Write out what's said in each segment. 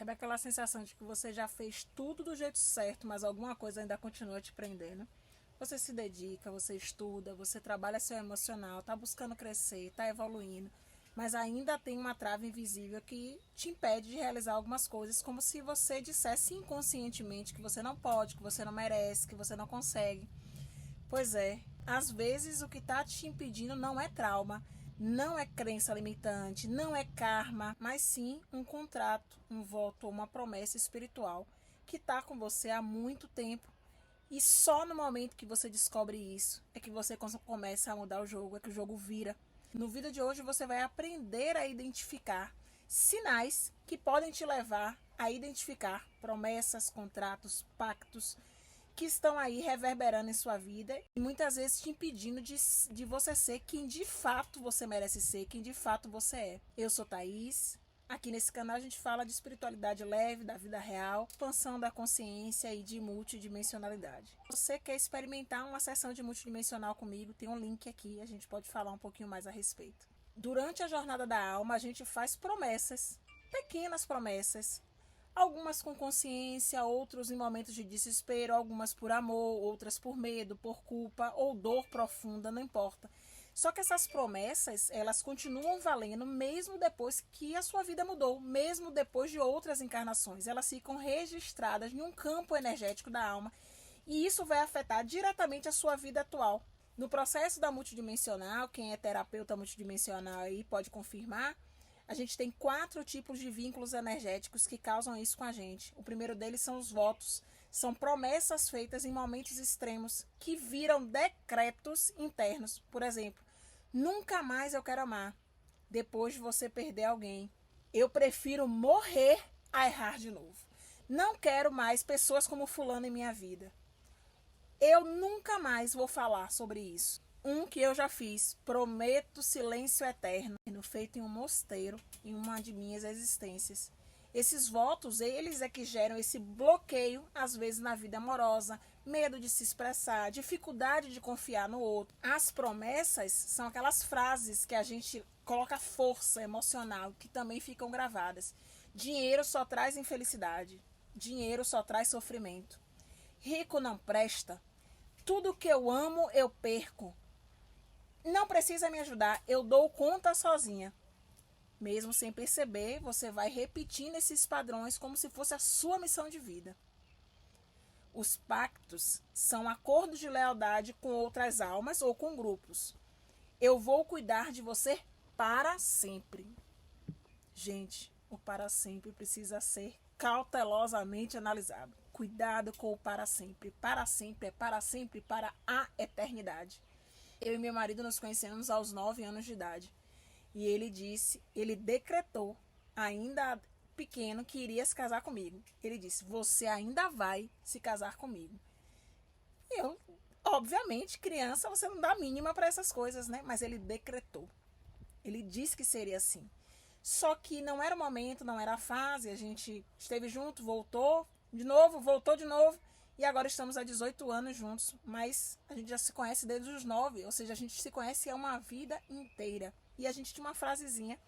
Sabe aquela sensação de que você já fez tudo do jeito certo, mas alguma coisa ainda continua te prendendo? Você se dedica, você estuda, você trabalha seu emocional, tá buscando crescer, tá evoluindo, mas ainda tem uma trava invisível que te impede de realizar algumas coisas, como se você dissesse inconscientemente que você não pode, que você não merece, que você não consegue. Pois é, às vezes o que está te impedindo não é trauma, não é crença limitante, não é karma, mas sim um contrato, um voto ou uma promessa espiritual que está com você há muito tempo. E só no momento que você descobre isso é que você começa a mudar o jogo, é que o jogo vira. No vídeo de hoje você vai aprender a identificar sinais que podem te levar a identificar promessas, contratos, pactos que estão aí reverberando em sua vida e muitas vezes te impedindo de você ser quem de fato você merece ser, quem de fato você é. Eu sou Thaís. Aqui nesse canal a gente fala de espiritualidade leve, da vida real, expansão da consciência e de multidimensionalidade. Se você quer experimentar uma sessão de multidimensional comigo, tem um link aqui, a gente pode falar um pouquinho mais a respeito. Durante a jornada da alma, a gente faz promessas, pequenas promessas, algumas com consciência, outros em momentos de desespero, algumas por amor, outras por medo, por culpa ou dor profunda, não importa. Só que essas promessas, elas continuam valendo mesmo depois que a sua vida mudou, mesmo depois de outras encarnações. Elas ficam registradas em um campo energético da alma e isso vai afetar diretamente a sua vida atual. No processo da multidimensional, quem é terapeuta multidimensional aí pode confirmar, a gente tem 4 tipos de vínculos energéticos que causam isso com a gente. O primeiro deles são os votos. São promessas feitas em momentos extremos que viram decretos internos. Por exemplo, nunca mais eu quero amar depois de você perder alguém. Eu prefiro morrer a errar de novo. Não quero mais pessoas como fulano em minha vida. Eu nunca mais vou falar sobre isso. Um que eu já fiz, prometo silêncio eterno, feito em um mosteiro, em uma de minhas existências. Esses votos, eles é que geram esse bloqueio, às vezes na vida amorosa, medo de se expressar, dificuldade de confiar no outro. As promessas são aquelas frases que a gente coloca força emocional, que também ficam gravadas. Dinheiro só traz infelicidade, dinheiro só traz sofrimento. Rico não presta, tudo que eu amo eu perco. Não precisa me ajudar, eu dou conta sozinha. Mesmo sem perceber, você vai repetindo esses padrões como se fosse a sua missão de vida. Os pactos são acordos de lealdade com outras almas ou com grupos. Eu vou cuidar de você para sempre. Gente, o para sempre precisa ser cautelosamente analisado. Cuidado com o para sempre. Para sempre é para sempre, para a eternidade. Eu e meu marido nos conhecemos aos 9 anos de idade. E ele decretou, ainda pequeno, que iria se casar comigo. Ele disse, você ainda vai se casar comigo. E eu, obviamente, criança, você não dá mínima para essas coisas, né? Mas ele decretou. Ele disse que seria assim. Só que não era o momento, não era a fase. A gente esteve junto, voltou de novo. E agora estamos há 18 anos juntos, mas a gente já se conhece desde os 9, ou seja, a gente se conhece há uma vida inteira. E a gente tinha uma frasezinha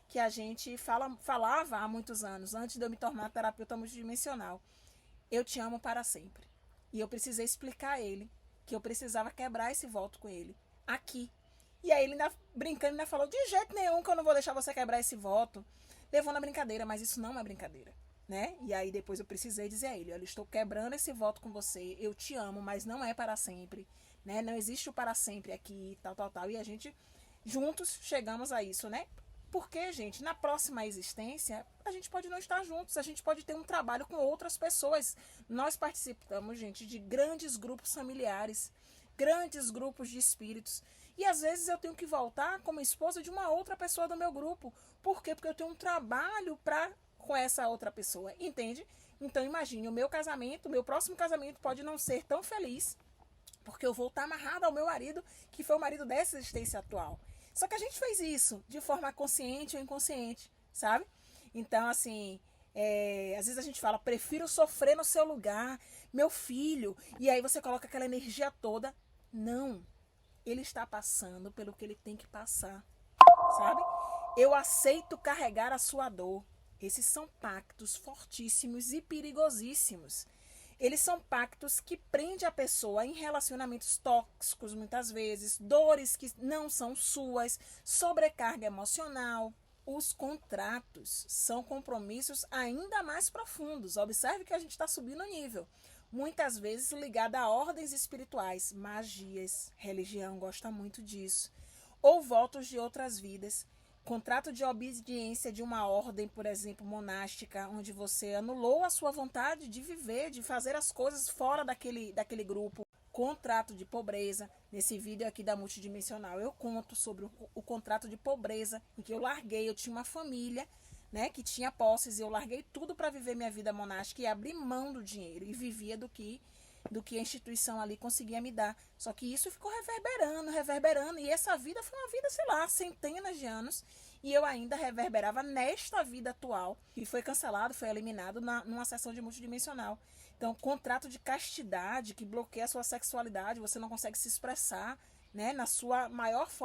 que a gente falava há muitos anos, antes de eu me tornar terapeuta multidimensional. Eu te amo para sempre. E eu precisei explicar a ele que eu precisava quebrar esse voto com ele, aqui. E aí ele ainda brincando, ainda falou, de jeito nenhum que eu não vou deixar você quebrar esse voto. Levou na brincadeira, mas isso não é brincadeira. Né? E aí depois eu precisei dizer a ele, olha, estou quebrando esse voto com você, eu te amo, mas não é para sempre, né? Não existe o para sempre aqui, tal, e a gente juntos chegamos a isso, né? Porque, gente, na próxima existência, a gente pode não estar juntos, a gente pode ter um trabalho com outras pessoas. Nós participamos, gente, de grandes grupos familiares, grandes grupos de espíritos, e às vezes eu tenho que voltar como esposa de uma outra pessoa do meu grupo. Por quê? Porque eu tenho um trabalho com essa outra pessoa, entende? Então imagine, o meu casamento, o meu próximo casamento pode não ser tão feliz, porque eu vou estar amarrada ao meu marido, que foi o marido dessa existência atual. Só que a gente fez isso de forma consciente ou inconsciente, sabe? Então, assim, às vezes a gente fala, prefiro sofrer no seu lugar, meu filho, e aí você coloca aquela energia toda. Não, ele está passando pelo que ele tem que passar, sabe? Eu aceito carregar a sua dor. Esses são pactos fortíssimos e perigosíssimos. Eles são pactos que prendem a pessoa em relacionamentos tóxicos, muitas vezes, dores que não são suas, sobrecarga emocional. Os contratos são compromissos ainda mais profundos. Observe que a gente está subindo o nível. Muitas vezes ligado a ordens espirituais, magias, religião gosta muito disso, ou votos de outras vidas. Contrato de obediência de uma ordem, por exemplo, monástica, onde você anulou a sua vontade de viver, de fazer as coisas fora daquele grupo. Contrato de pobreza. Nesse vídeo aqui da multidimensional eu conto sobre o contrato de pobreza, em que eu larguei, eu tinha uma família, né, que tinha posses, e eu larguei tudo para viver minha vida monástica e abri mão do dinheiro e vivia do que a instituição ali conseguia me dar. Só que isso ficou reverberando, e essa vida foi uma vida, sei lá, centenas de anos, e eu ainda reverberava nesta vida atual, e foi cancelado, foi eliminado numa sessão de multidimensional. Então, contrato de castidade que bloqueia a sua sexualidade, você não consegue se expressar, né, na sua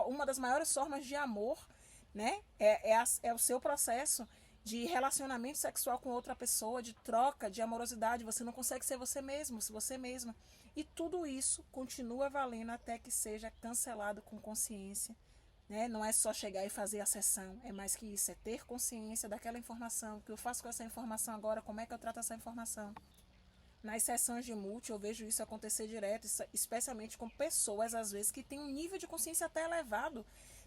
uma das maiores formas de amor, né, é o seu processo de relacionamento sexual com outra pessoa, de troca, de amorosidade. Você não consegue ser você mesmo, se você mesma. E tudo isso continua valendo até que seja cancelado com consciência. Né? Não é só chegar e fazer a sessão, é mais que isso, é ter consciência daquela informação. O que eu faço com essa informação agora, como é que eu trato essa informação? Nas sessões de multi, eu vejo isso acontecer direto, especialmente com pessoas, às vezes, que têm um nível de consciência até elevado.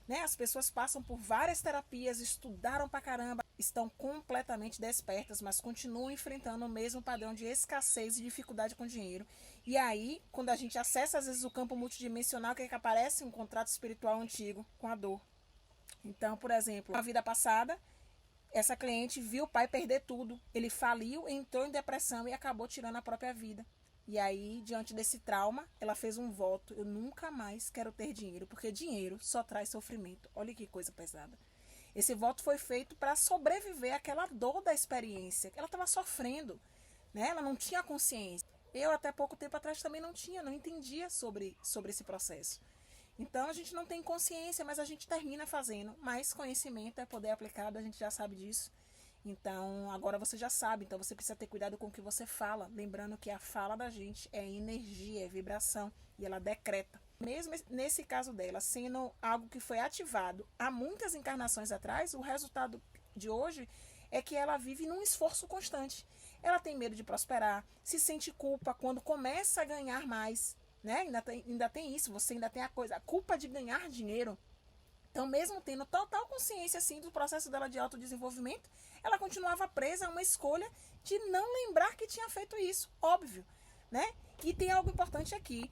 Né? As pessoas passam por várias terapias, estudaram pra caramba, estão completamente despertas, mas continuam enfrentando o mesmo padrão de escassez e dificuldade com dinheiro. E aí, quando a gente acessa, às vezes, o campo multidimensional, que aparece um contrato espiritual antigo com a dor. Então, por exemplo, na vida passada, essa cliente viu o pai perder tudo. Ele faliu, entrou em depressão e acabou tirando a própria vida. E aí, diante desse trauma, ela fez um voto: eu nunca mais quero ter dinheiro, porque dinheiro só traz sofrimento. Olha que coisa pesada. Esse voto foi feito para sobreviver àquela dor da experiência. Ela estava sofrendo, né? Ela não tinha consciência. Eu, até pouco tempo atrás, também não entendia sobre esse processo. Então, a gente não tem consciência, mas a gente termina fazendo. Mas conhecimento é poder aplicado, a gente já sabe disso. Então, agora você já sabe, então você precisa ter cuidado com o que você fala, lembrando que a fala da gente é energia, é vibração, e ela decreta. Mesmo nesse caso dela, sendo algo que foi ativado há muitas encarnações atrás, o resultado de hoje é que ela vive num esforço constante. Ela tem medo de prosperar, se sente culpa quando começa a ganhar mais, né? Ainda tem isso, você ainda tem a culpa de ganhar dinheiro. Então, mesmo tendo total consciência assim, do processo dela de autodesenvolvimento, ela continuava presa a uma escolha de não lembrar que tinha feito isso, óbvio, né? E tem algo importante aqui.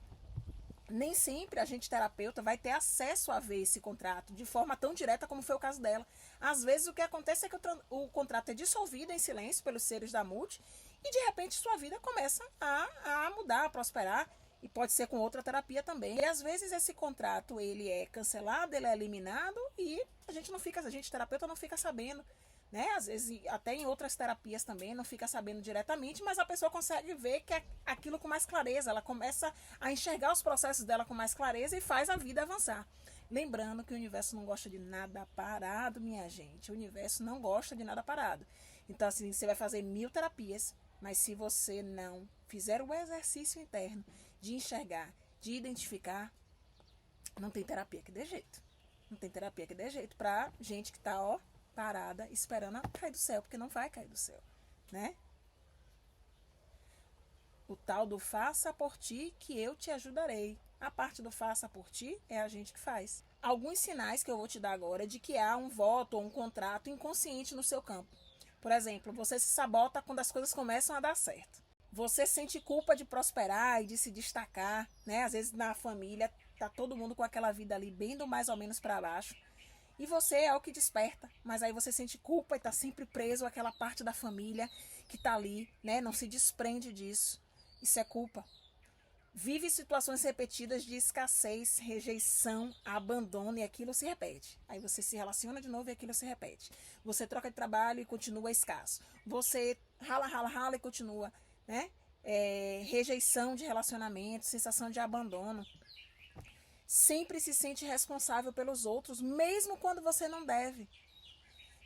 Nem sempre a gente, terapeuta, vai ter acesso a ver esse contrato de forma tão direta como foi o caso dela. Às vezes o que acontece é que o contrato é dissolvido em silêncio pelos seres da multi, e de repente sua vida começa a mudar, a prosperar. E pode ser com outra terapia também. E às vezes esse contrato ele é cancelado, ele é eliminado, e a gente terapeuta não fica sabendo, né? Às vezes até em outras terapias também não fica sabendo diretamente, mas a pessoa consegue ver que aquilo com mais clareza, ela começa a enxergar os processos dela com mais clareza e faz a vida avançar. Lembrando que o universo não gosta de nada parado, minha gente. O universo não gosta de nada parado. Então, assim, você vai fazer 1000 terapias, mas se você não fizer o exercício interno de enxergar, de identificar, não tem terapia que dê jeito. Não tem terapia que dê jeito pra gente que tá, parada, esperando a cair do céu, porque não vai cair do céu, né? O tal do faça por ti que eu te ajudarei. A parte do faça por ti é a gente que faz. Alguns sinais que eu vou te dar agora de que há um voto ou um contrato inconsciente no seu campo. Por exemplo, você se sabota quando as coisas começam a dar certo. Você sente culpa de prosperar e de se destacar, né? Às vezes na família tá todo mundo com aquela vida ali bem do mais ou menos para baixo. E você é o que desperta, mas aí você sente culpa e tá sempre preso àquela parte da família que tá ali, né? Não se desprende disso. Isso é culpa. Vive situações repetidas de escassez, rejeição, abandono, e aquilo se repete. Aí você se relaciona de novo e aquilo se repete. Você troca de trabalho e continua escasso. Você rala e continua, né? Rejeição de relacionamento, sensação de abandono. Sempre se sente responsável pelos outros, mesmo quando você não deve.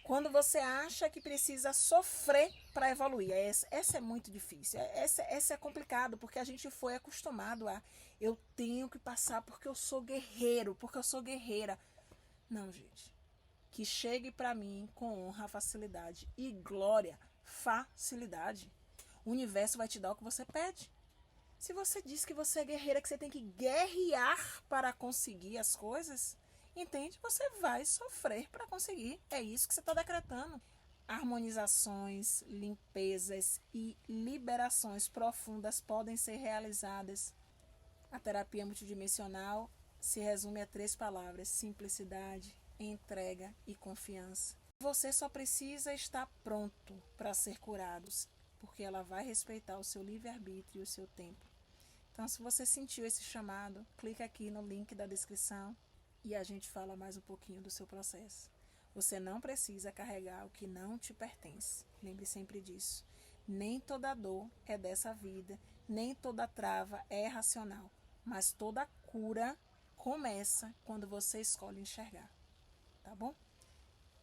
Quando você acha que precisa sofrer para evoluir. Essa é muito difícil. Essa é complicado, porque a gente foi acostumado a eu tenho que passar porque eu sou guerreiro, porque eu sou guerreira. Não, gente. Que chegue para mim com honra, facilidade e glória. Facilidade. O universo vai te dar o que você pede. Se você diz que você é guerreira, que você tem que guerrear para conseguir as coisas, entende? Você vai sofrer para conseguir. É isso que você está decretando. Harmonizações, limpezas e liberações profundas podem ser realizadas. A terapia multidimensional se resume a 3 palavras: simplicidade, entrega e confiança. Você só precisa estar pronto para ser curado, porque ela vai respeitar o seu livre-arbítrio e o seu tempo. Então, se você sentiu esse chamado, clica aqui no link da descrição e a gente fala mais um pouquinho do seu processo. Você não precisa carregar o que não te pertence. Lembre sempre disso. Nem toda dor é dessa vida, nem toda trava é racional, mas toda cura começa quando você escolhe enxergar. Tá bom?